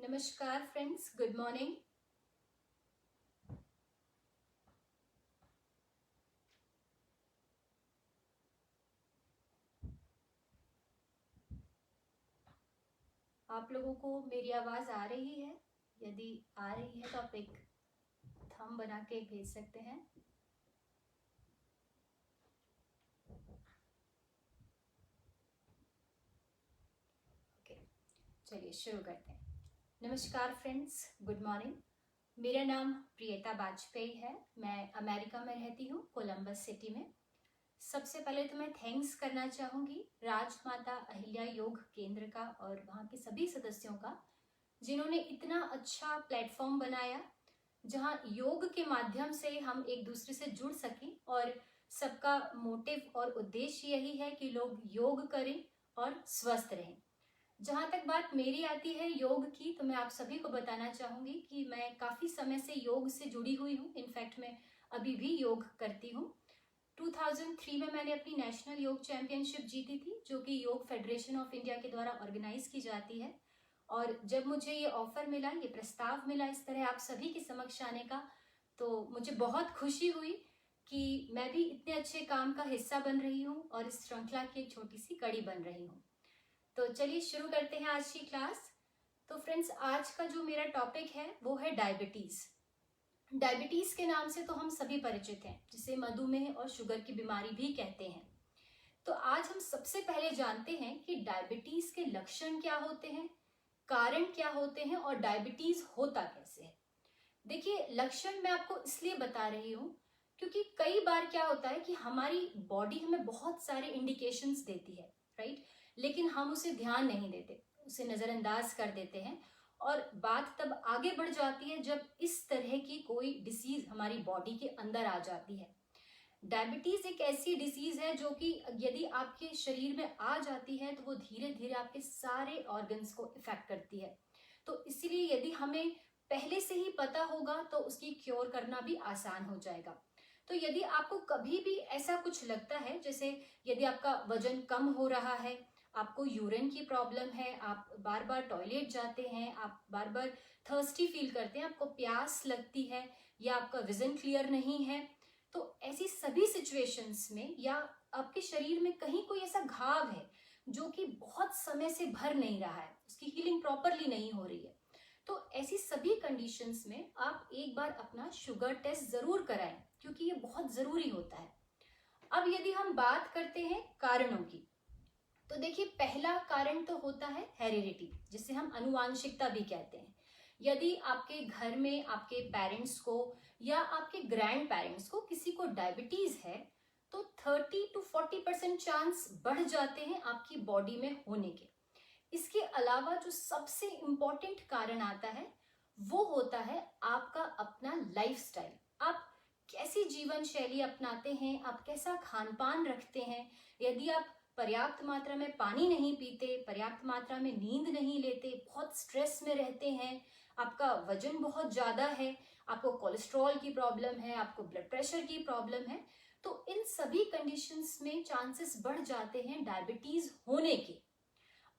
नमस्कार friends, good morning. आप लोगों को मेरी आवाज़ आ रही है? यदि आ रही है तो आप एक थंब बना के भेज सकते हैं। ओके, चलिए शुरू करते हैं। नमस्कार फ्रेंड्स, गुड मॉर्निंग। मेरा नाम प्रियता वाजपेयी है। मैं अमेरिका में रहती हूँ, कोलंबस सिटी में। सबसे पहले तो मैं थैंक्स करना चाहूँगी राजमाता अहिल्या योग केंद्र का और वहाँ के सभी सदस्यों का, जिन्होंने इतना अच्छा प्लेटफॉर्म बनाया जहाँ योग के माध्यम से हम एक दूसरे से जुड़ सकें। और सबका मोटिव और उद्देश्य यही है कि लोग योग करें और स्वस्थ रहें। जहाँ तक बात मेरी आती है योग की, तो मैं आप सभी को बताना चाहूँगी कि मैं काफ़ी समय से योग से जुड़ी हुई हूँ। इनफैक्ट मैं अभी भी योग करती हूँ। 2003 में मैंने अपनी नेशनल योग चैंपियनशिप जीती थी, जो कि योग फेडरेशन ऑफ इंडिया के द्वारा ऑर्गेनाइज की जाती है। और जब मुझे ये ऑफर मिला, ये प्रस्ताव मिला इस तरह आप सभी के समक्ष आने का, तो मुझे बहुत खुशी हुई कि मैं भी इतने अच्छे काम का हिस्सा बन रही हूँ और इस श्रृंखला की एक छोटी सी कड़ी बन रही हूँ। तो चलिए शुरू करते हैं आज की क्लास। तो फ्रेंड्स, आज का जो मेरा टॉपिक है वो है डायबिटीज। डायबिटीज के नाम से तो हम सभी परिचित हैं, जिसे मधुमेह और शुगर की बीमारी भी कहते हैं। तो आज हम सबसे पहले जानते हैं कि डायबिटीज के लक्षण क्या होते हैं, कारण क्या होते हैं और डायबिटीज होता कैसे है। देखिए, लक्षण मैं आपको इसलिए बता रही हूँ क्योंकि कई बार क्या होता है कि हमारी बॉडी हमें बहुत सारे इंडिकेशंस देती है, राइट, लेकिन हम उसे ध्यान नहीं देते, उसे नजरअंदाज कर देते हैं। और बात तब आगे बढ़ जाती है जब इस तरह की कोई डिसीज हमारी बॉडी के अंदर आ जाती है। डायबिटीज एक ऐसी डिसीज है जो कि यदि आपके शरीर में आ जाती है तो वो धीरे धीरे आपके सारे ऑर्गन्स को इफेक्ट करती है। तो इसीलिए यदि हमें पहले से ही पता होगा तो उसकी क्योर करना भी आसान हो जाएगा। तो यदि आपको कभी भी ऐसा कुछ लगता है, जैसे यदि आपका वजन कम हो रहा है, आपको यूरिन की प्रॉब्लम है, आप बार बार टॉयलेट जाते हैं, आप बार बार थर्स्टी फील करते हैं, आपको प्यास लगती है, या आपका विजन क्लियर नहीं है, तो ऐसी सभी सिचुएशंस में, या आपके शरीर में कहीं कोई ऐसा घाव है जो कि बहुत समय से भर नहीं रहा है, उसकी हीलिंग प्रॉपरली नहीं हो रही है, तो ऐसी सभी कंडीशंस में आप एक बार अपना शुगर टेस्ट जरूर कराएं, क्योंकि ये बहुत जरूरी होता है। अब यदि हम बात करते हैं कारणों की, तो देखिए, पहला कारण तो होता है हेरिडिटी, जिसे हम आनुवांशिकता भी कहते हैं। यदि आपके घर में आपके पेरेंट्स को या आपके ग्रैंड पेरेंट्स को किसी को डायबिटीज है, तो 30 to 40% चांस बढ़ जाते हैं आपकी बॉडी में होने के। इसके अलावा जो सबसे इंपॉर्टेंट कारण आता है वो होता है आपका अपना लाइफस्टाइल। आप कैसी जीवन शैली अपनाते हैं, आप कैसा खान पान रखते हैं। यदि आप पर्याप्त मात्रा में पानी नहीं पीते, पर्याप्त मात्रा में नींद नहीं लेते, बहुत स्ट्रेस में रहते हैं, आपका वजन बहुत ज्यादा है, आपको कोलेस्ट्रॉल की प्रॉब्लम है, आपको ब्लड प्रेशर की प्रॉब्लम है, तो इन सभी कंडीशंस में चांसेस बढ़ जाते हैं डायबिटीज होने के।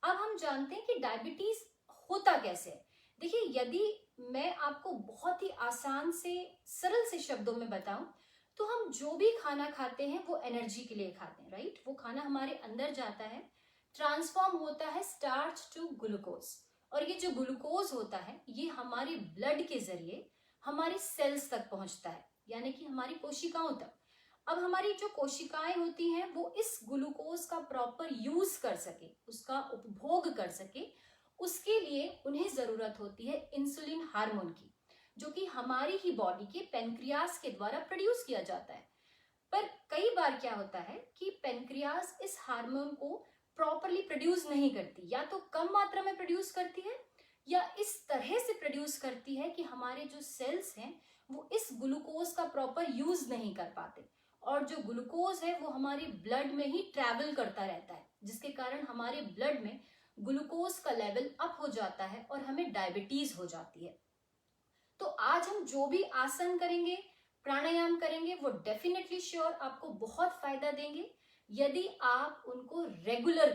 अब हम जानते हैं कि डायबिटीज होता कैसे है। देखिए, यदि मैं आपको बहुत ही आसान से सरल से शब्दों में बताऊं, तो हम जो भी खाना खाते हैं वो एनर्जी के लिए खाते हैं, राइट। वो खाना हमारे अंदर जाता है, ट्रांसफॉर्म होता है स्टार्च टू ग्लूकोज, और ये जो ग्लूकोज होता है ये हमारे ब्लड के जरिए हमारे सेल्स तक पहुंचता है, यानी कि हमारी कोशिकाओं तक। अब हमारी जो कोशिकाएं होती हैं वो इस ग्लूकोज का प्रॉपर यूज कर सके, उसका उपभोग कर सके, उसके लिए उन्हें जरूरत होती है इंसुलिन हार्मोन की, जो कि हमारी ही बॉडी के पेनक्रियास के द्वारा प्रोड्यूस किया जाता है। पर कई बार क्या होता है कि पेनक्रियास इस हार्मोन को प्रॉपरली प्रोड्यूस नहीं करती, या तो कम मात्रा में प्रोड्यूस करती है, या इस तरह से प्रोड्यूस करती है कि हमारे जो सेल्स हैं वो इस ग्लूकोज का प्रॉपर यूज नहीं कर पाते, और जो ग्लूकोज है वो हमारे ब्लड में ही ट्रैवल करता रहता है, जिसके कारण हमारे ब्लड में ग्लूकोज का लेवल अप हो जाता है और हमें डायबिटीज हो जाती है। तो आज हम जो भी आसन करेंगे, प्राणायाम करेंगे, वो डेफिनेटली श्योर आपको बहुत फायदा देंगे, यदि आप उनको रेगुलर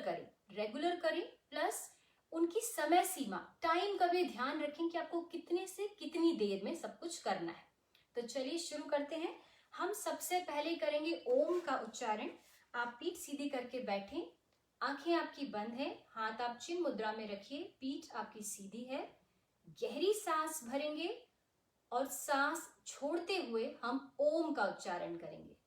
करें प्लस उनकी समय सीमा, टाइम का भी ध्यान रखें कि आपको कितने से कितनी देर में सब कुछ करना है। तो चलिए शुरू करते हैं। हम सबसे पहले करेंगे ओम का उच्चारण। आप पीठ सीधी करके बैठें, आंखें आपकी बंद है, हाथ आप चिन्ह मुद्रा में रखिए, पीठ आपकी सीधी है। गहरी सांस भरेंगे और सांस छोड़ते हुए हम ओम का उच्चारण करेंगे।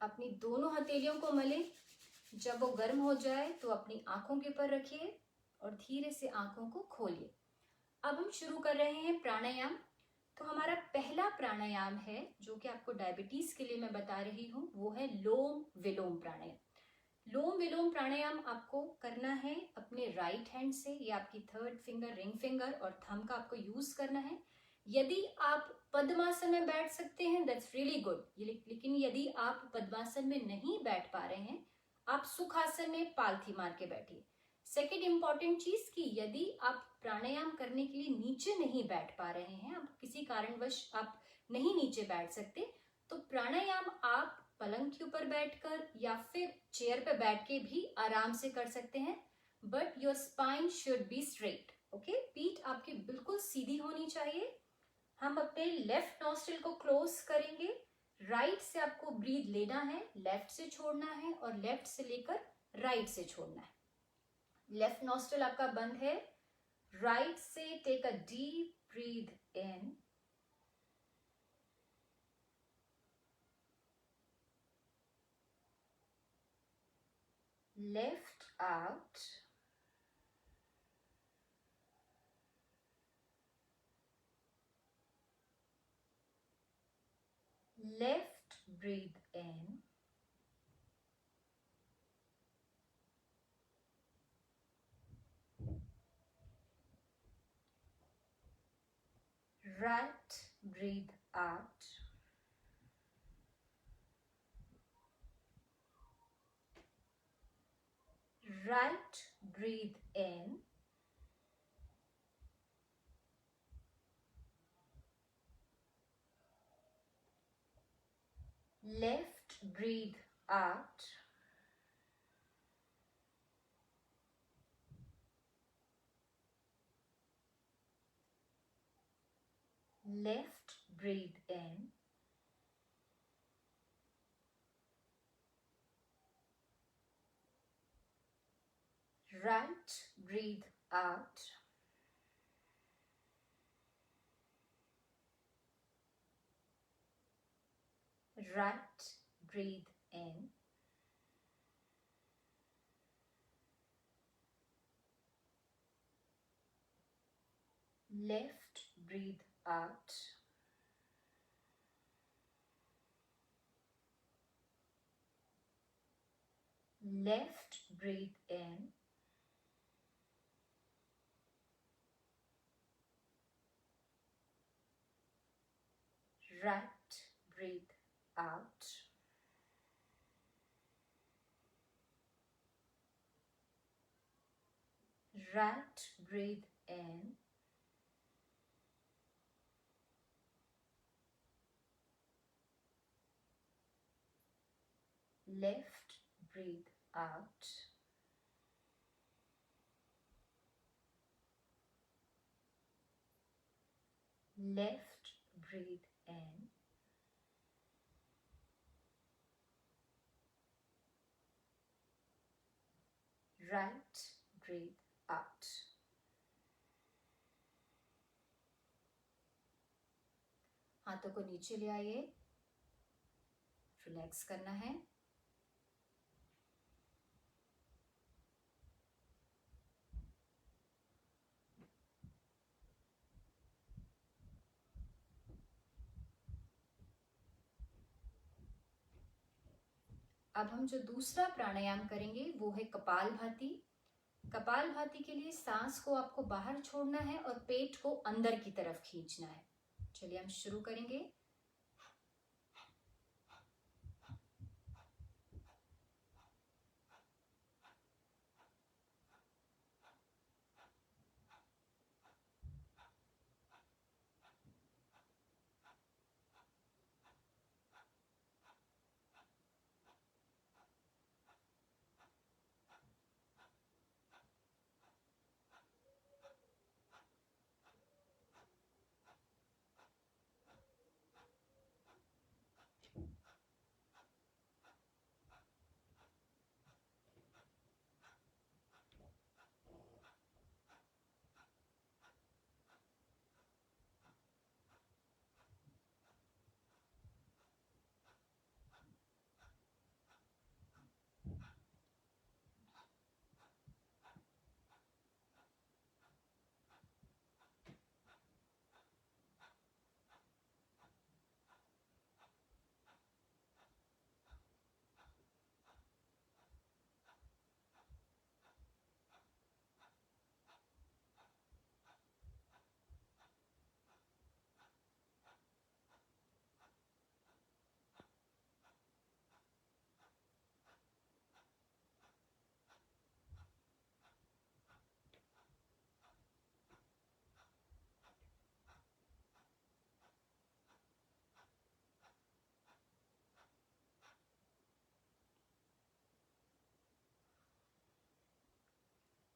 अपनी दोनों हथेलियों को मलें। जब वो गर्म हो जाए तो अपनी आंखों के ऊपर रखिए और धीरे से आंखों को खोलिए। अब हम शुरू कर रहे हैं प्राणायाम। तो हमारा पहला प्राणायाम है जो कि आपको डायबिटीज के लिए मैं बता रही हूँ, वो है लोम विलोम प्राणायाम। लोम विलोम प्राणायाम आपको करना है अपने राइट हैंड से, या आपकी थर्ड फिंगर, रिंग फिंगर और थंब का आपको यूज करना है। यदि आप पद्मासन में बैठ सकते हैं दैट्स रियली गुड, लेकिन यदि आप पद्मासन में नहीं बैठ पा रहे हैं, आप सुखासन में पालथी मार के बैठिए। सेकेंड इंपॉर्टेंट चीज कि यदि आप प्राणायाम करने के लिए नीचे नहीं बैठ पा रहे हैं, आप किसी कारणवश आप नहीं नीचे बैठ सकते, तो प्राणायाम आप पलंग के ऊपर बैठकर या फिर चेयर पे बैठ के भी आराम से कर सकते हैं, but your spine should be straight. Okay, पीठ आपकी बिल्कुल सीधी होनी चाहिए। हम अपने लेफ्ट नॉस्ट्रिल को क्लोज करेंगे। राइट से आपको ब्रीथ लेना है, लेफ्ट से छोड़ना है, और लेफ्ट से लेकर राइट से छोड़ना है। लेफ्ट नॉस्ट्रिल आपका बंद है। राइट से take a deep breath in, left out, left breathe in, right breathe out, right breathe in, left breathe out, left breathe in, right breathe out, right breathe in, left breathe out, left breathe in, right breathe out, right breathe in, left breathe out, left breathe in, right breathe out। हाथों को नीचे ले आइए, relax करना है। अब हम जो दूसरा प्राणायाम करेंगे वो है कपालभाति। कपालभाति के लिए सांस को आपको बाहर छोड़ना है और पेट को अंदर की तरफ खींचना है। चलिए हम शुरू करेंगे।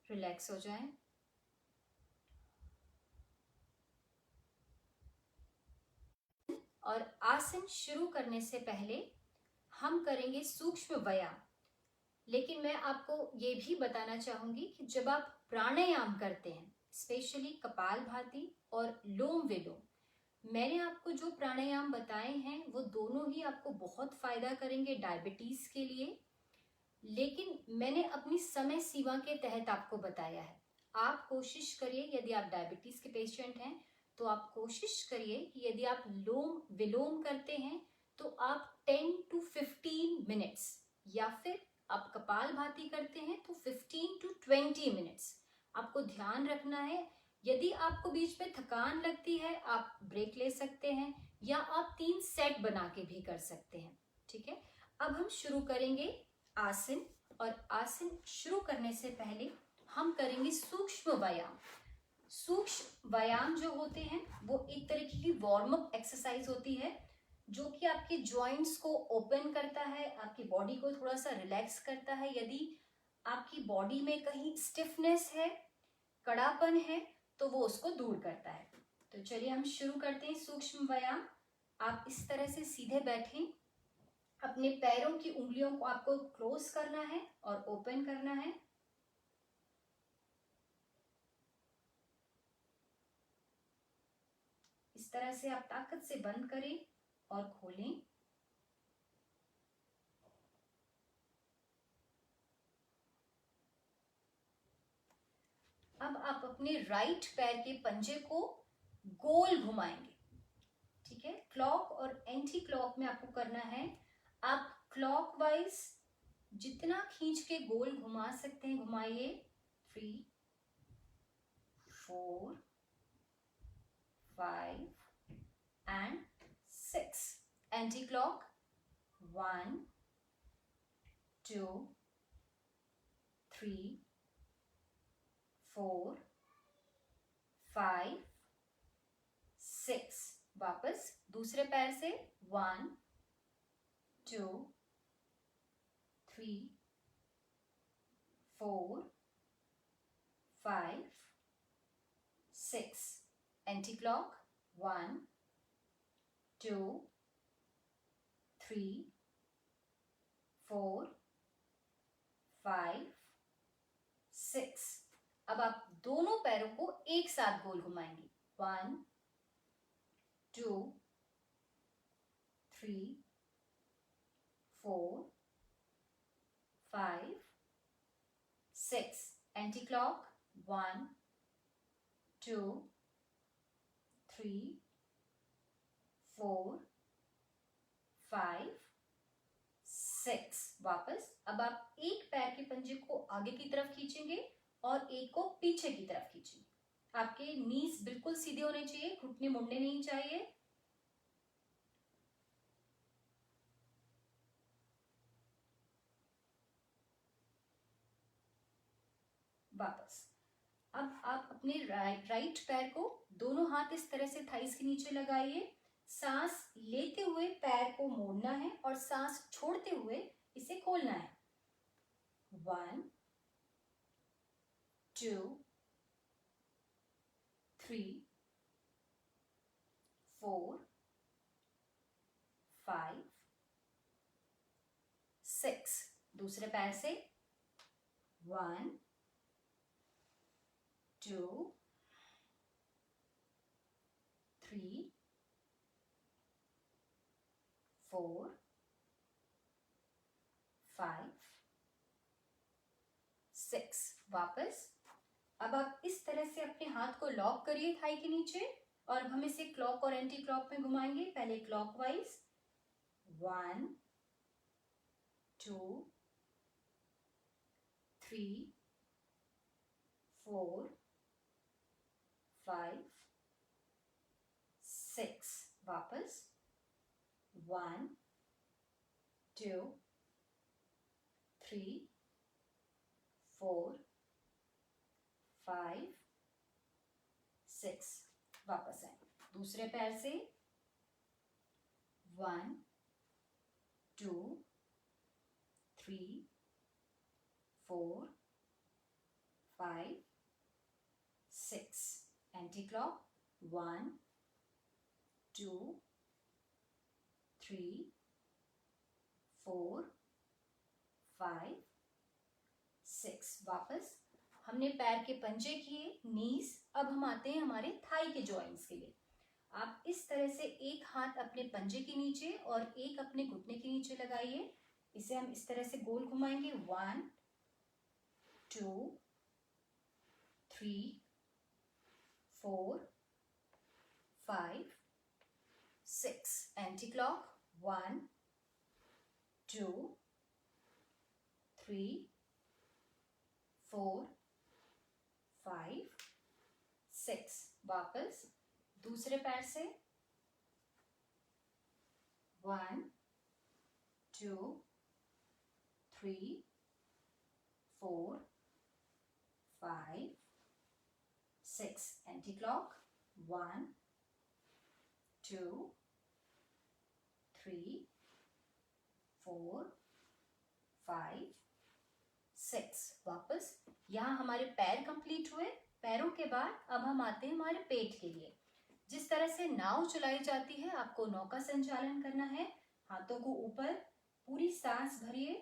रिलैक्स हो जाएं। और आसन शुरू करने से पहले हम करेंगे सूक्ष्म व्यायाम। लेकिन मैं आपको ये भी बताना चाहूंगी कि जब आप प्राणायाम करते हैं, स्पेशली कपालभाति और लोम विलोम, मैंने आपको जो प्राणायाम बताए हैं वो दोनों ही आपको बहुत फायदा करेंगे डायबिटीज के लिए। लेकिन मैंने अपनी समय सीमा के तहत आपको बताया है। आप कोशिश करिए, यदि आप डायबिटीज के पेशेंट हैं तो आप कोशिश करिए कि यदि आप लोम विलोम करते हैं तो आप 10 to 15 मिनट्स, या फिर आप कपालभाति करते हैं तो 15 to 20 मिनट्स। आपको ध्यान रखना है, यदि आपको बीच में थकान लगती है आप ब्रेक ले सकते हैं, या आप 3 सेट बना के भी कर सकते हैं। ठीक है, अब हम शुरू करेंगे आसन। और आसन शुरू करने से पहले हम करेंगे सूक्ष्म व्यायाम। सूक्ष्म व्यायाम जो होते हैं वो एक तरीके की वार्म अप एक्सरसाइज होती है, जो कि आपके जॉइंट्स को ओपन करता है, आपकी बॉडी को थोड़ा सा रिलैक्स करता है। यदि आपकी बॉडी में कहीं स्टिफनेस है, कड़ापन है, तो वो उसको दूर करता है। तो चलिए हम शुरू करते हैं सूक्ष्म व्यायाम। आप इस तरह से सीधे बैठें, अपने पैरों की उंगलियों को आपको क्लोज करना है और ओपन करना है। इस तरह से आप ताकत से बंद करें और खोलें। अब आप अपने राइट पैर के पंजे को गोल घुमाएंगे। ठीक है, क्लॉक और एंटी क्लॉक में आपको करना है। आप क्लॉकवाइज जितना खींच के गोल घुमा सकते हैं घुमाइए। 3, 4, 5 and 6. Anti clock 1, 2, 3, 4, 5, 6। वापस दूसरे पैर से 1, 2, 3, 4, 5, 6। Anti clock 1, 2, 3, 4, 5, 6। अब आप दोनों पैरों को एक साथ गोल घुमाएंगे। 1, 2, 3, 4, 5, 6। एंटी क्लॉक 1, 2, 3, 4, 5, 6 वापस। अब आप एक पैर के पंजे को आगे की तरफ खींचेंगे और एक को पीछे की तरफ खींचेंगे। आपके नीज बिल्कुल सीधे होने चाहिए, घुटने मुड़ने नहीं चाहिए। वापस। अब आप अपने राइट पैर को दोनों हाथ इस तरह से थाइस के नीचे लगाइए। सांस लेते हुए पैर को मोड़ना है और सांस छोड़ते हुए इसे खोलना है। 1 2 3 4 5 6। दूसरे पैर से 1 2 3 4 5 6। वापस। अब आप इस तरह से अपने हाथ को लॉक करिए थाई के नीचे और अब हम इसे क्लॉक और एंटी क्लॉक में घुमाएंगे। पहले क्लॉकवाइज 1 2 3 4 5 6। वापस 1 2 3 4 5 6। वापस आए। दूसरे पैर से 1 2 3 4 5 6। Anti clock 1 2 3 4 5 6। वापस। हमने पैर के पंजे किए, नीज। अब हम आते हैं हमारे थाई के जॉइंट्स के लिए। आप इस तरह से एक हाथ अपने पंजे के नीचे और एक अपने घुटने के नीचे लगाइए। इसे हम इस तरह से गोल घुमाएंगे। 1 2 3 4 5 6। Anti clock 1 2 3 4 5 6। वापस। दूसरे पैर से 1 2 3 4 5 6। Anti clock 1 2 3 4 5 6। वापस। यहाँ हमारे पैर कंप्लीट हुए। पैरों के बाद अब हम आते हैं हमारे पेट के लिए। जिस तरह से नाव चलाई जाती है, आपको नौका संचालन करना है। हाथों को ऊपर, पूरी सांस भरिए,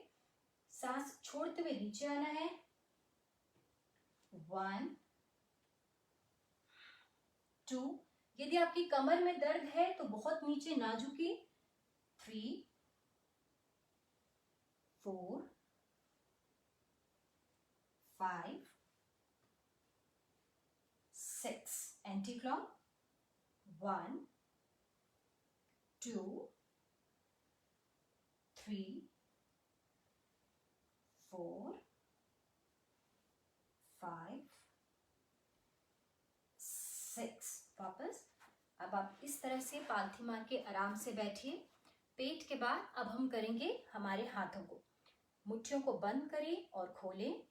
सांस छोड़ते हुए नीचे आना है। 1 2। यदि आपकी कमर में दर्द है तो बहुत नीचे ना झुकी। 3 4 5 6। Anti clock 1 2 3 4 5 6। वापस। अब आप इस तरह से पालथी मार के आराम से बैठिए। पेट के बाद अब हम करेंगे हमारे हाथों को। मुट्ठियों को बंद करें और खोलें।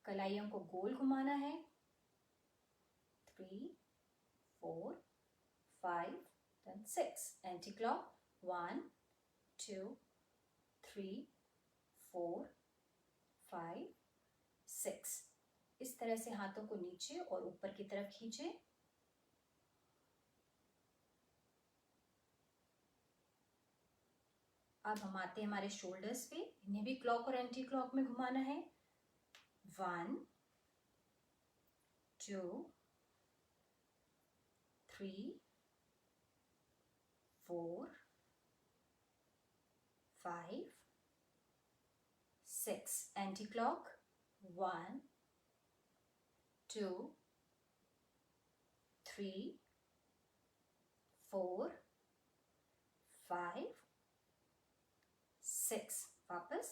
कलाइयों को गोल घुमाना है। 3 4 5 6। Anti clock 1 2 3 4 5 6। इस तरह से हाथों को नीचे और ऊपर की तरफ खींचे। अब हम आते हैं हमारे शोल्डर्स पे। इन्हें भी क्लॉक और एंटी क्लॉक में घुमाना है। 1 2 3 4 5 6। Anti clock 1 2 3 4, 5, 6। वापस।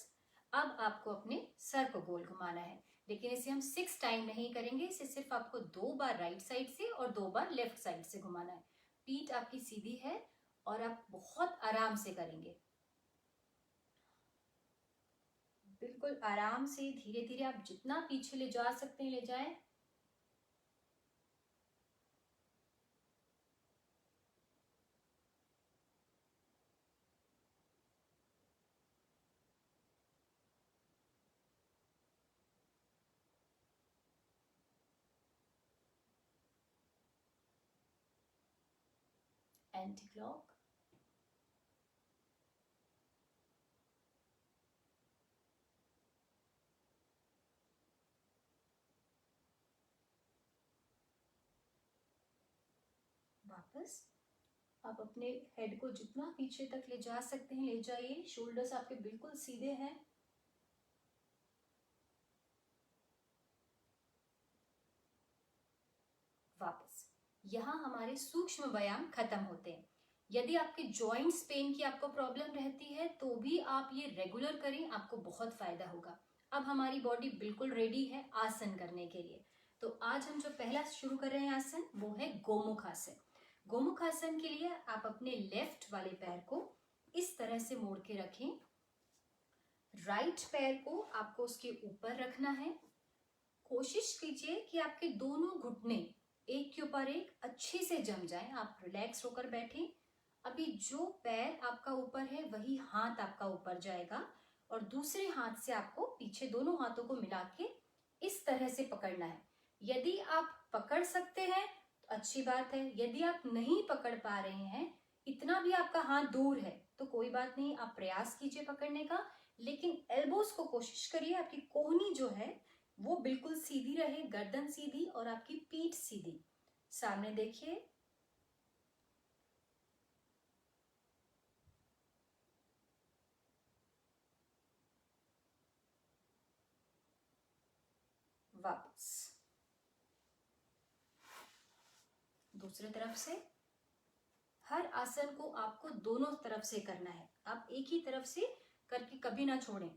अब आपको अपने सर को गोल घुमाना है, लेकिन इसे हम 6 टाइम नहीं करेंगे। इसे सिर्फ आपको 2 बार राइट साइड से और 2 बार लेफ्ट साइड से घुमाना है। पीठ आपकी सीधी है और आप बहुत आराम से करेंगे। बिल्कुल आराम से, धीरे धीरे आप जितना पीछे ले जा सकते हैं ले जाएं। Anti clock. वापस। आप अपने हेड को जितना पीछे तक ले जा सकते हैं ले जाइए। शोल्डर्स आपके बिल्कुल सीधे हैं। वापस। यहाँ हमारे सूक्ष्म व्यायाम खत्म होते हैं। यदि आपके जॉइंट्स पेन की आपको प्रॉब्लम रहती है तो भी आप ये रेगुलर करें, आपको बहुत फायदा होगा। अब हमारी बॉडी बिल्कुल रेडी है आसन करने के लिए। तो आज हम जो पहला शुरू कर रहे हैं आसन, वो है गोमुख आसन। गोमुख आसन के लिए आप अपने लेफ्ट वाले पैर को इस तरह से मोड़ के रखें। राइट पैर को आपको उसके ऊपर रखना है। कोशिश कीजिए कि आपके दोनों घुटने एक के ऊपर एक अच्छे से जम जाएं। आप रिलैक्स होकर बैठें। अभी जो पैर आपका ऊपर है वही हाथ आपका ऊपर जाएगा और दूसरे हाथ से आपको पीछे दोनों हाथों को मिला के इस तरह से पकड़ना है। यदि आप पकड़ सकते हैं तो अच्छी बात है। यदि आप नहीं पकड़ पा रहे हैं, इतना भी आपका हाथ दूर है, तो कोई बात नहीं, आप प्रयास कीजिए पकड़ने का। लेकिन एल्बोस को कोशिश करिए आपकी कोहनी जो है वो बिल्कुल सीधी रहे, गर्दन सीधी और आपकी पीठ सीधी। सामने देखिए। वापस। दूसरी तरफ से। हर आसन को आपको दोनों तरफ से करना है। आप एक ही तरफ से करके कभी ना छोड़ें।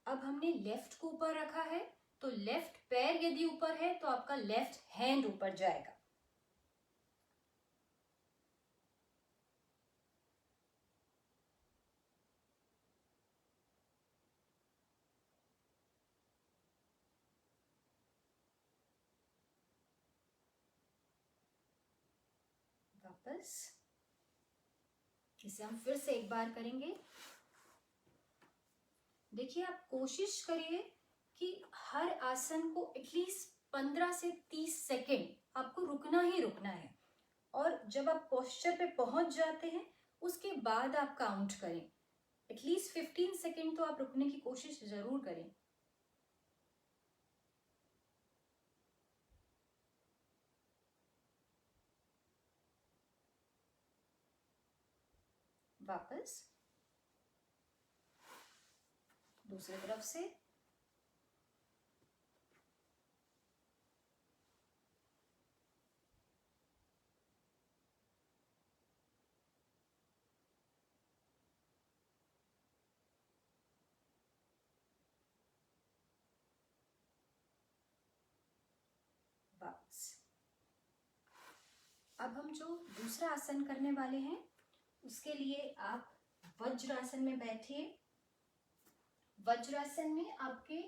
अब हमने लेफ्ट को ऊपर रखा है, तो लेफ्ट पैर यदि ऊपर है तो आपका लेफ्ट हैंड ऊपर जाएगा। वापस। इसे हम फिर से एक बार करेंगे। देखिए, आप कोशिश करिए कि हर आसन को एटलीस्ट 15 से 30 सेकेंड आपको रुकना ही रुकना है। और जब आप पोस्चर पे पहुंच जाते हैं उसके बाद आप काउंट करें। एटलीस्ट 15 सेकेंड तो आप रुकने की कोशिश जरूर करें। वापस। दूसरी तरफ से। वापस। अब हम जो दूसरा आसन करने वाले हैं उसके लिए आप वज्रासन में बैठिए। वज्रासन में आपके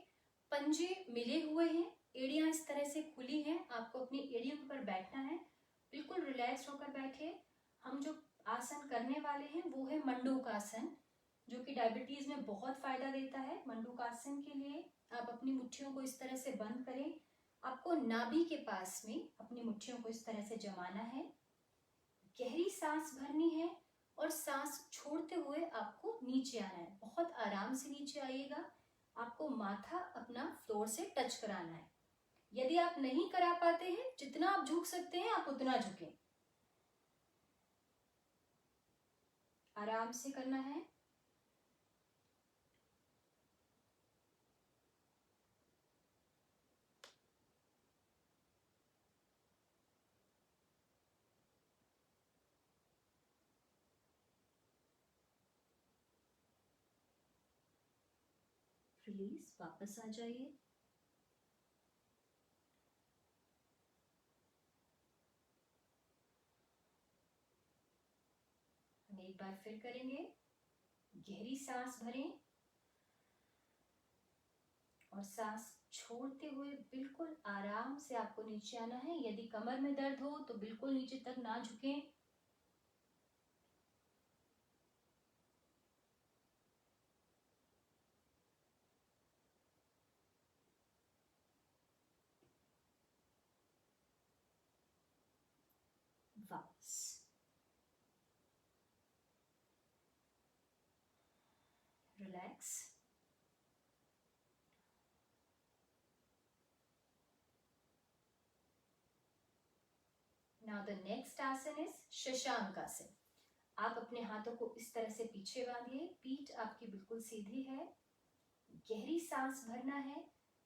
पंजे मिले हुए हैं, एड़ियां इस तरह से खुली हैं। आपको अपनी एड़ियों पर बैठना है। बिल्कुल रिलैक्स होकर बैठिए। हम जो आसन करने वाले हैं वो है मंडूकासन, जो कि डायबिटीज में बहुत फायदा देता है। मंडूकासन के लिए आप अपनी मुट्ठियों को इस तरह से बंद करें। आपको नाभि के पास में अपनी मुट्ठियों को इस तरह से जमाना है। गहरी सांस भरनी है और सांस छोड़ते हुए आपको नीचे आना है। बहुत आराम से नीचे आइएगा। आपको माथा अपना फ्लोर से टच कराना है। यदि आप नहीं करा पाते हैं, जितना आप झुक सकते हैं आप उतना झुकें। आराम से करना है। रिलीज, वापस आ जाइए। हम एक बार फिर करेंगे। गहरी सांस भरें और सांस छोड़ते हुए बिल्कुल आराम से आपको नीचे आना है। यदि कमर में दर्द हो तो बिल्कुल नीचे तक ना झुकें। वापस। रिलैक्स। नाउ द नेक्स्ट आसन इज शशांक आसन। आप अपने हाथों को इस तरह से पीछे बांधिए, पीठ आपकी बिल्कुल सीधी है। गहरी सांस भरना है,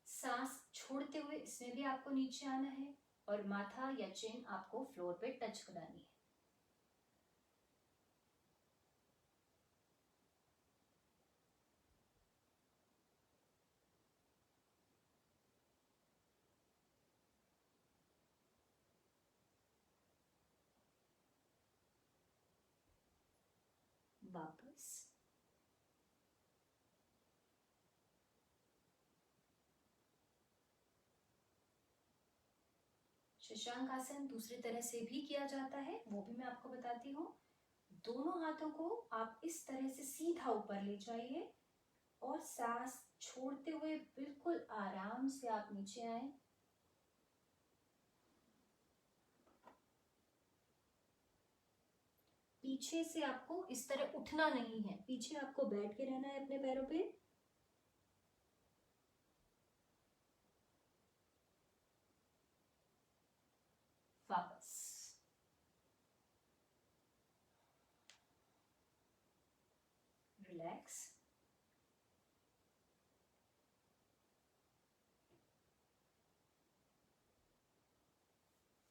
सांस छोड़ते हुए इसमें भी आपको नीचे आना है और माथा या चिन आपको फ्लोर पे टच करानी है। वापस। शशांक आसन दूसरी तरह से भी किया जाता है, वो भी मैं आपको बताती हूँ। दोनों हाथों को आप इस तरह से सीधा ऊपर ले जाइए और सांस छोड़ते हुए बिल्कुल आराम से आप नीचे आए। पीछे से आपको इस तरह उठना नहीं है, पीछे आपको बैठ के रहना है अपने पैरों पे। वापस। रिलैक्स।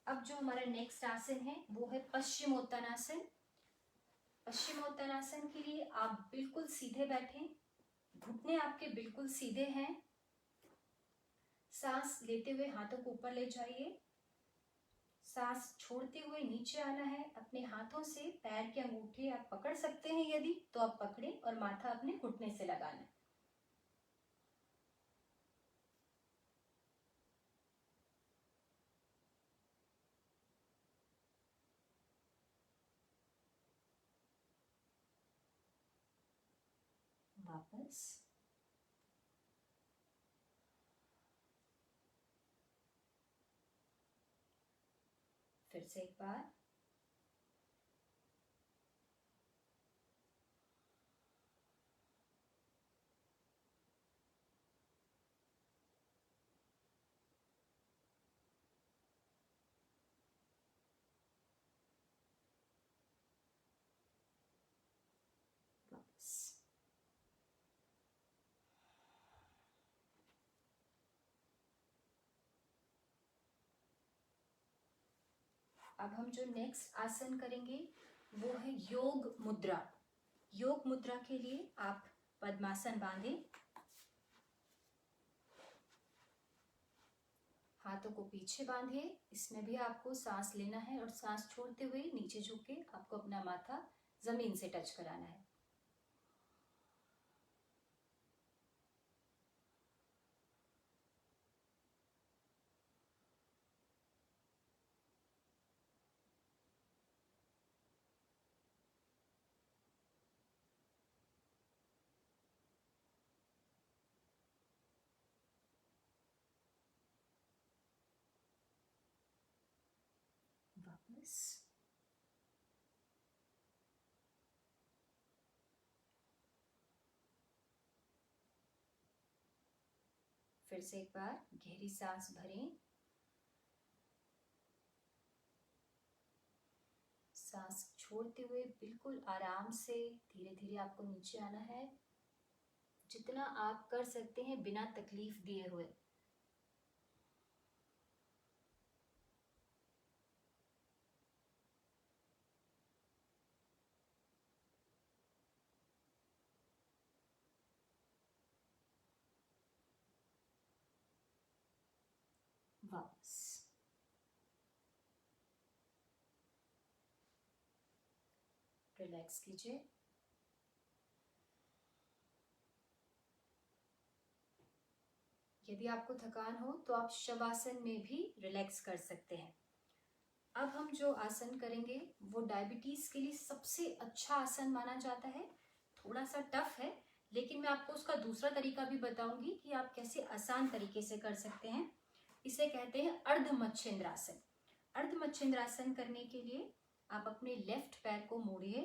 अब जो हमारा नेक्स्ट आसन है वो है पश्चिमोत्तानासन। पश्चिमोत्तानासन के लिए आप बिल्कुल सीधे बैठें, घुटने आपके बिल्कुल सीधे हैं। सांस लेते हुए हाथों को ऊपर ले जाइए, सांस छोड़ते हुए नीचे आना है। अपने हाथों से पैर के अंगूठे आप पकड़ सकते हैं, यदि तो आप पकड़ें और माथा अपने घुटने से लगाना है। वापस। फिर से एक बार। वापस। अब हम जो नेक्स्ट आसन करेंगे वो है योग मुद्रा। योग मुद्रा के लिए आप पद्मासन बांधें, हाथों को पीछे बांधिए। इसमें भी आपको सांस लेना है और सांस छोड़ते हुए नीचे झुक के आपको अपना माथा जमीन से टच कराना है। वापस। फिर से एक बार गहरी सांस भरें, सांस छोड़ते हुए बिल्कुल आराम से धीरे धीरे आपको नीचे आना है, जितना आप कर सकते हैं बिना तकलीफ दिए हुए। वापस। रिलैक्स कीजिए। यदि आपको थकान हो तो आप शवासन में भी रिलैक्स कर सकते हैं। अब हम जो आसन करेंगे वो डायबिटीज के लिए सबसे अच्छा आसन माना जाता है। थोड़ा सा टफ है, लेकिन मैं आपको उसका दूसरा तरीका भी बताऊंगी कि आप कैसे आसान तरीके से कर सकते हैं। इसे कहते हैं अर्ध मच्छिंद्रासन। अर्ध मच्छिंद्रासन करने के लिए आप अपने लेफ्ट पैर को मोड़िए,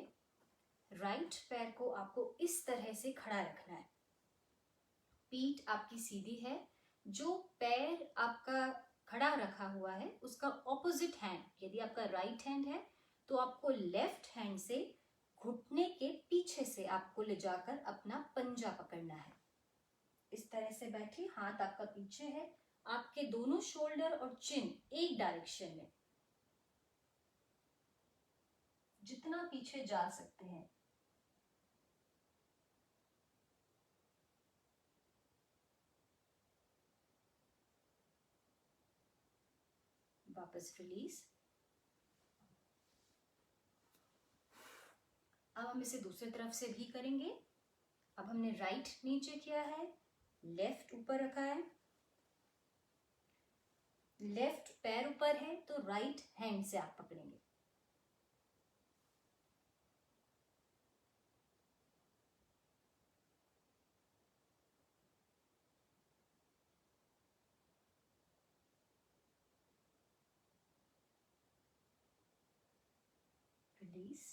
राइट पैर को आपको इस तरह से खड़ा रखना है। पीठ आपकी सीधी है। जो पैर आपका खड़ा रखा हुआ है उसका ऑपोजिट हैंड, यदि आपका राइट हैंड है तो आपको लेफ्ट हैंड से घुटने के पीछे से आपको ले जाकर अपना पंजा पकड़ना है। इस तरह से बैठिए, हाथ आपका पीछे है, आपके दोनों शोल्डर और चिन एक डायरेक्शन में, जितना पीछे जा सकते हैं। वापस रिलीज। अब हम इसे दूसरी तरफ से भी करेंगे। अब हमने राइट नीचे किया है, लेफ्ट ऊपर रखा है, लेफ्ट पैर ऊपर है तो राइट हैंड से आप पकड़ेंगे। रिलीज।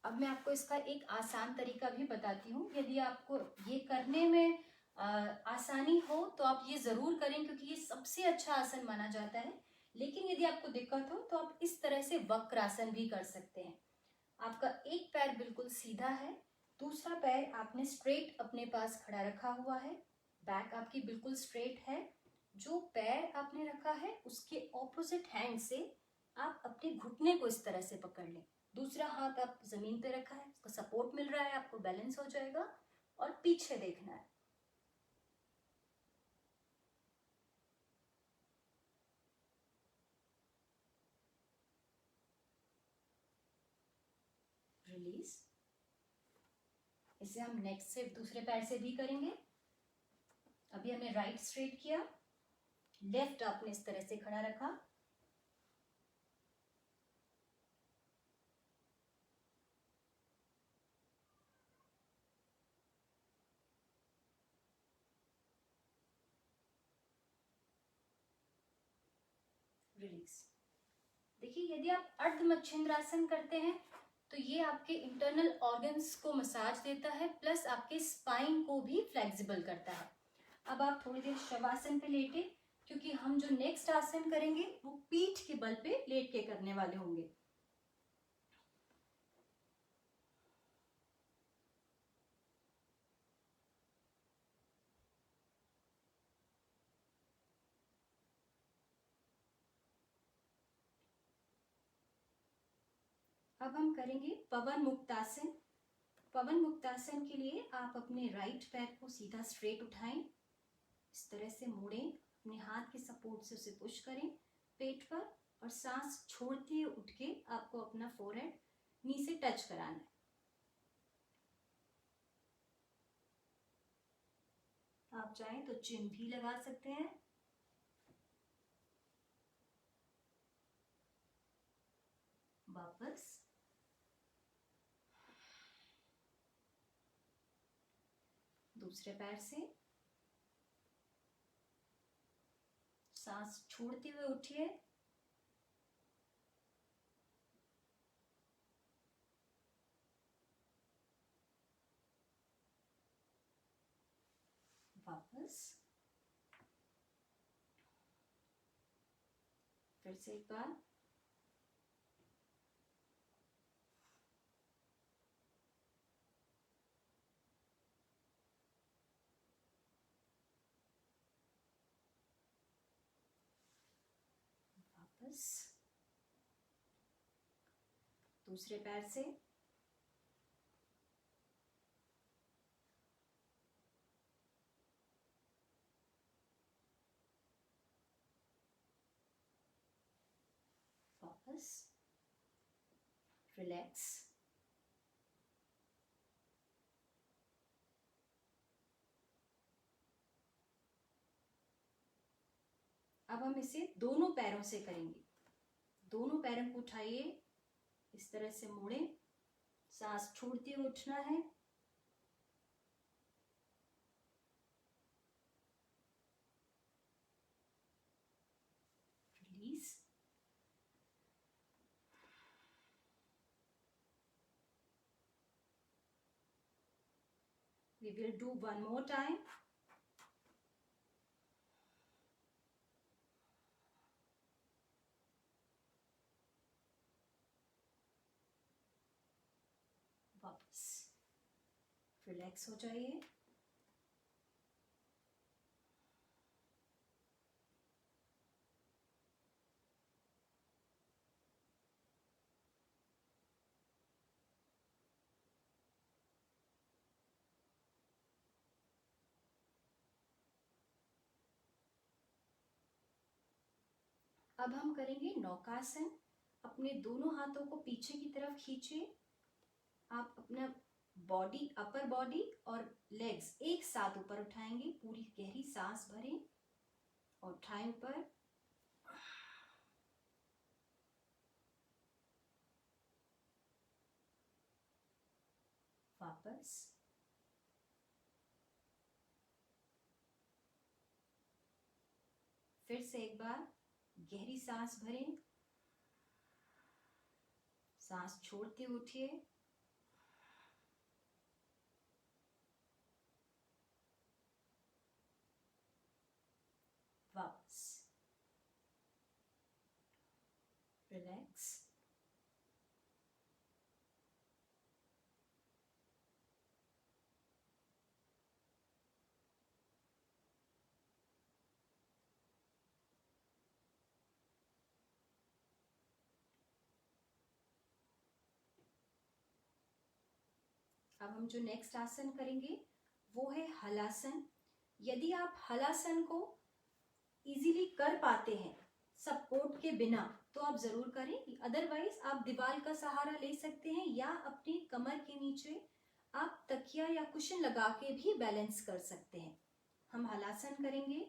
अब मैं आपको इसका एक आसान तरीका भी बताती हूँ। यदि आपको ये करने में आसानी हो तो आप ये जरूर करें, क्योंकि ये सबसे अच्छा आसन माना जाता है। लेकिन यदि आपको दिक्कत हो तो आप इस तरह से वक्रासन भी कर सकते हैं। आपका एक पैर बिल्कुल सीधा है, दूसरा पैर आपने स्ट्रेट अपने पास खड़ा रखा हुआ है, बैक आपकी बिल्कुल स्ट्रेट है। जो पैर आपने रखा है उसके ऑपोजिट हैंड से आप अपने घुटने को इस तरह से पकड़ लें। दूसरा हाथ आप जमीन पे रखा है, उसको सपोर्ट मिल रहा है, आपको बैलेंस हो जाएगा। और पीछे देखना है। रिलीज। इसे हम नेक्स्ट से दूसरे पैर से भी करेंगे। अभी हमने राइट स्ट्रेट किया, लेफ्ट आपने इस तरह से खड़ा रखा, रिलीज। देखिए, यदि आप अर्ध मच्छिंद्रासन करते हैं तो ये आपके इंटरनल ऑर्गन्स को मसाज देता है, प्लस आपके स्पाइन को भी फ्लेक्सिबल करता है। अब आप थोड़ी देर शवासन पे लेटे, क्योंकि हम जो नेक्स्ट आसन करेंगे वो पीठ के बल पे लेट के करने वाले होंगे। अब हम करेंगे पवन मुक्तासन। पवन मुक्तासन के लिए आप अपने राइट पैर को सीधा स्ट्रेट उठाएं, इस तरह से मोड़ें, अपने हाथ के सपोर्ट से उसे पुश करें पेट पर, और सांस छोड़ते हुए उठ के आपको अपना फोरहेड नी से टच कराना है। आप चाहें तो चिन भी लगा सकते हैं। वापस। दूसरे पैर से सांस छोड़ते हुए उठिए। वापस। फिर से एक बार। वापस। दूसरे पैर से। वापस रिलैक्स। अब हम इसे दोनों पैरों से करेंगे। दोनों पैरों को उठाइए, इस तरह से मोड़ें, सांस छोड़ते हुए उठना है। Release. We will do one more time. वापस रिलैक्स हो जाइए। अब हम करेंगे नौकासन। अपने दोनों हाथों को पीछे की तरफ खींचिए। आप अपना बॉडी, अपर बॉडी और लेग्स एक साथ ऊपर उठाएंगे। पूरी गहरी सांस भरें और उठाएं ऊपर। वापस। फिर से एक बार गहरी सांस भरें, सांस छोड़ते उठिए। वापस रिलैक्स। अब हम जो नेक्स्ट आसन करेंगे वो है हलासन। यदि आप हलासन को इजीली कर पाते हैं सपोर्ट के बिना तो आप जरूर करें, अदरवाइज आप दीवार का सहारा ले सकते हैं या अपनी कमर के नीचे आप तकिया या कुशन लगा के भी बैलेंस कर सकते हैं। हम हलासन करेंगे।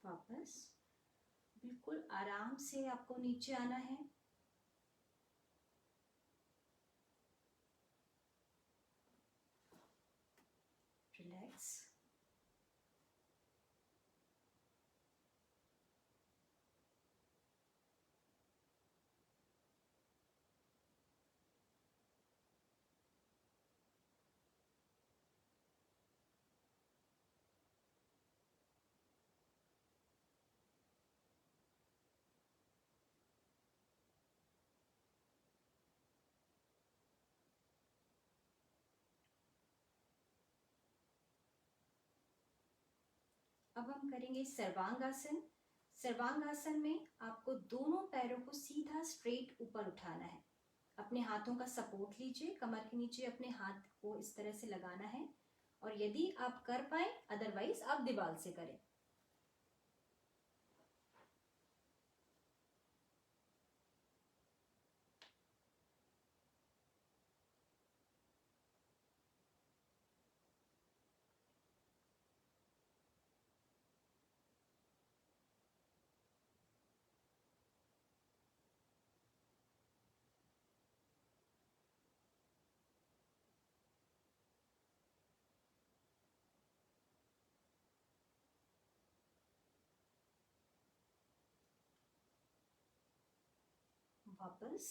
वापस बिल्कुल आराम से आपको नीचे आना है। रिलैक्स। अब हम करेंगे सर्वांगासन। सर्वांगासन में आपको दोनों पैरों को सीधा स्ट्रेट ऊपर उठाना है। अपने हाथों का सपोर्ट लीजिए, कमर के नीचे अपने हाथ को इस तरह से लगाना है और यदि आप कर पाए अदरवाइज आप दीवार से करें। वापस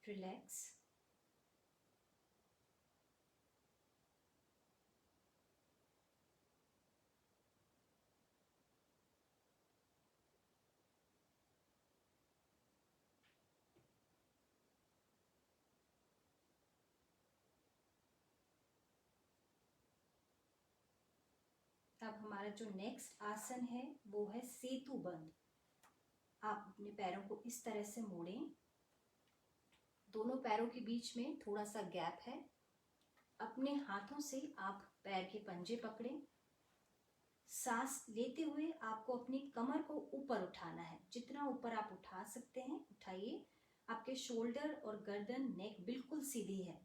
रिलैक्स। अब हमारा जो नेक्स्ट आसन है वो है सेतु बंध। आप अपने पैरों को इस तरह से मोड़ें, दोनों पैरों के बीच में थोड़ा सा गैप है। अपने हाथों से आप पैर के पंजे पकड़ें। सांस लेते हुए आपको अपनी कमर को ऊपर उठाना है, जितना ऊपर आप उठा सकते हैं उठाइए। आपके शोल्डर और गर्दन, नेक बिल्कुल सीधी है।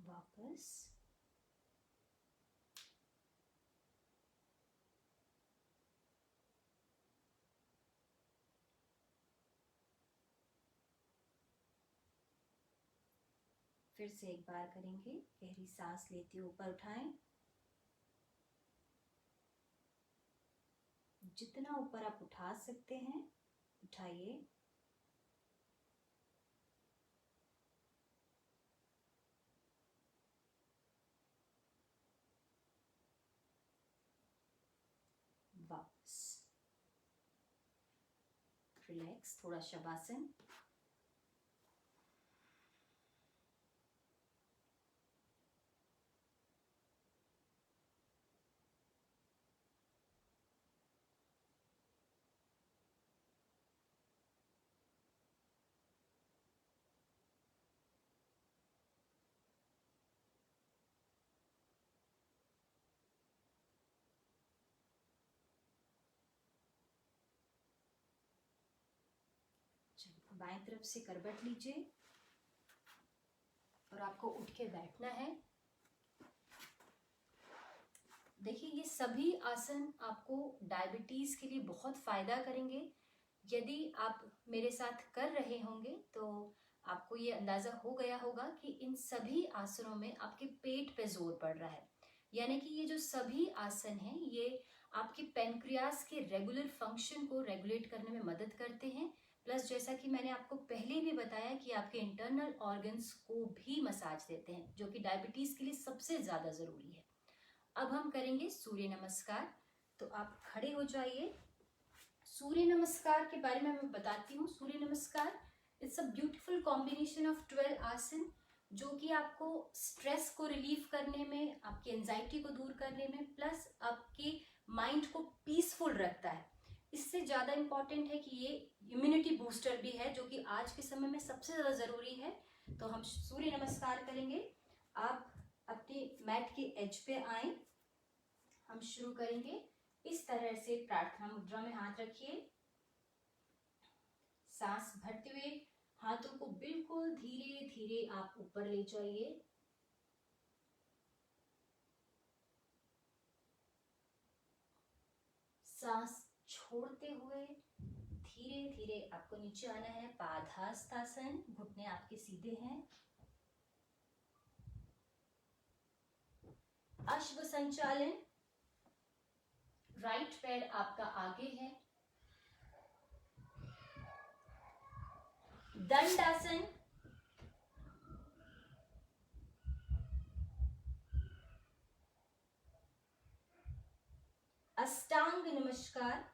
वापस। फिर से एक बार करेंगे। गहरी सांस लेते हुए ऊपर उठाएं। जितना ऊपर आप उठा सकते हैं उठाइए। वापस। रिलैक्स, थोड़ा शवासन। बाएं तरफ से करवट लीजिए और आपको उठ के बैठना है। देखिए, ये सभी आसन आपको डायबिटीज के लिए बहुत फायदा करेंगे। यदि आप मेरे साथ कर रहे होंगे तो आपको ये अंदाजा हो गया होगा कि इन सभी आसनों में आपके पेट पे जोर पड़ रहा है। यानी कि ये जो सभी आसन हैं ये आपके पेनक्रियास के रेगुलर फंक्शन को रेगुलेट करने में मदद करते हैं। प्लस जैसा कि मैंने आपको पहले भी बताया कि आपके इंटरनल ऑर्गन्स को भी मसाज देते हैं, जो कि डायबिटीज के लिए सबसे ज्यादा जरूरी है। अब हम करेंगे सूर्य नमस्कार। तो आप खड़े हो जाइए। सूर्य नमस्कार के बारे में मैं बताती हूँ। सूर्य नमस्कार it's a beautiful combination of 12 आसन, जो कि आपको स्ट्रेस को रिलीव करने में, आपकी एंजाइटी को दूर करने में, प्लस आपके माइंड को पीसफुल रखता है। इससे ज़्यादा इम्पॉर्टेंट है कि ये इम्यूनिटी बूस्टर भी है, जो कि आज के समय में सबसे ज़्यादा ज़रूरी है। तो हम सूर्य नमस्कार करेंगे। आप अपने मैट के एज पे आए। हम शुरू करेंगे इस तरह से। प्रार्थना मुद्रा में हाथ रखिए। सांस भरते हुए हाथों को बिल्कुल धीरे धीरे आप ऊपर ले जाइए। सांस छोड़ते हुए धीरे धीरे आपको नीचे आना है। पादहस्तासन, घुटने आपके सीधे हैं। अश्व संचालन, राइट पैर आपका आगे है। दंडासन, अष्टांग नमस्कार,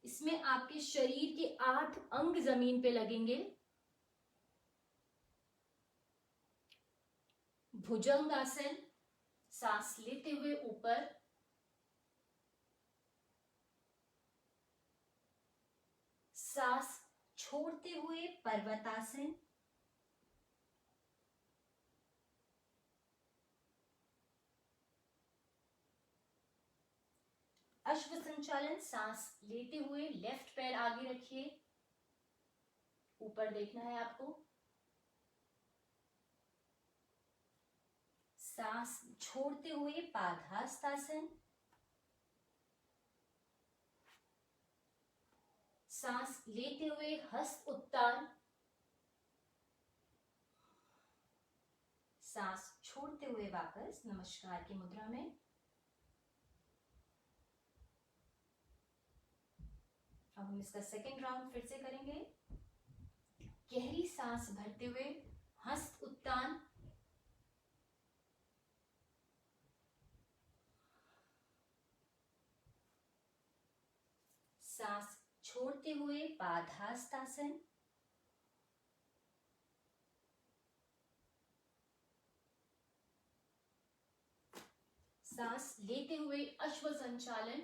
इसमें आपके शरीर के 8 अंग जमीन पे लगेंगे। भुजंगासन, सांस लेते हुए ऊपर। सांस छोड़ते हुए पर्वतासन। अश्व संचालन, सांस लेते हुए लेफ्ट पैर आगे रखिए, ऊपर देखना है आपको। सांस छोड़ते हुए पादहस्तासन। सांस लेते हुए हस्त उत्तान। सांस छोड़ते हुए वापस नमस्कार की मुद्रा में। अब हम इसका सेकेंड राउंड फिर से करेंगे। गहरी सांस भरते हुए हस्त उत्तान, सांस छोड़ते हुए पादहस्तासन, सांस लेते हुए अश्व संचालन,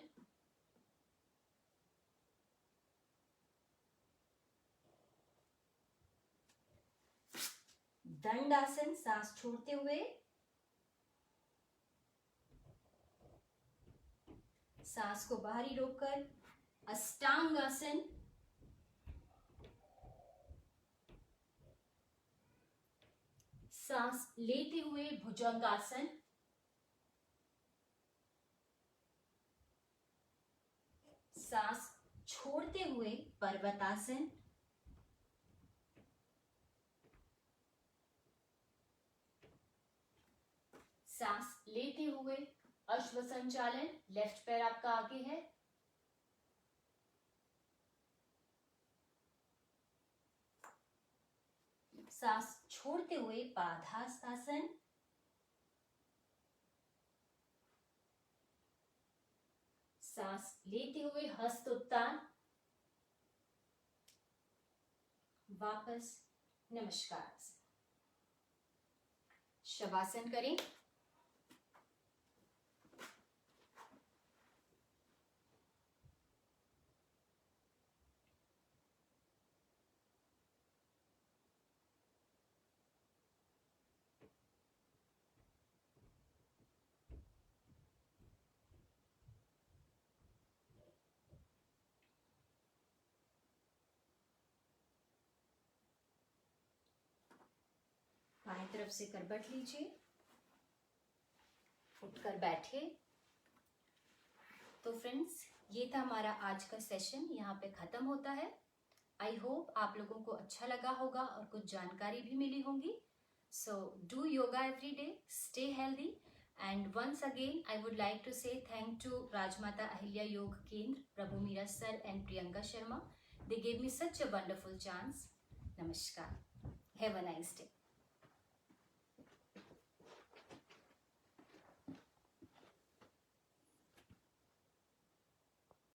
दंडासन सांस छोड़ते हुए, सांस को बाहरी रोककर अष्टांगासन, सांस लेते हुए भुजंगासन, सांस छोड़ते हुए पर्वतासन, सांस लेते हुए अश्व संचालन, लेफ्ट पैर आपका आगे है, सांस छोड़ते हुए पादहस्तासन, सांस लेते हुए हस्त उत्तान, वापस नमस्कार। शवासन करें। बाएं तरफ से करवट लीजिए, उठकर बैठे। तो फ्रेंड्स, ये था हमारा आज का सेशन, यहाँ पे खत्म होता है। आई होप आप लोगों को अच्छा लगा होगा और कुछ जानकारी भी मिली होंगी। So do yoga every day, stay healthy, and once again I would like to say thank to Rajmata Ahilya Yog Kendra, Prabhu Meera sir and Priyanka Sharma. They gave me such a wonderful chance. Namaskar. Have a nice day.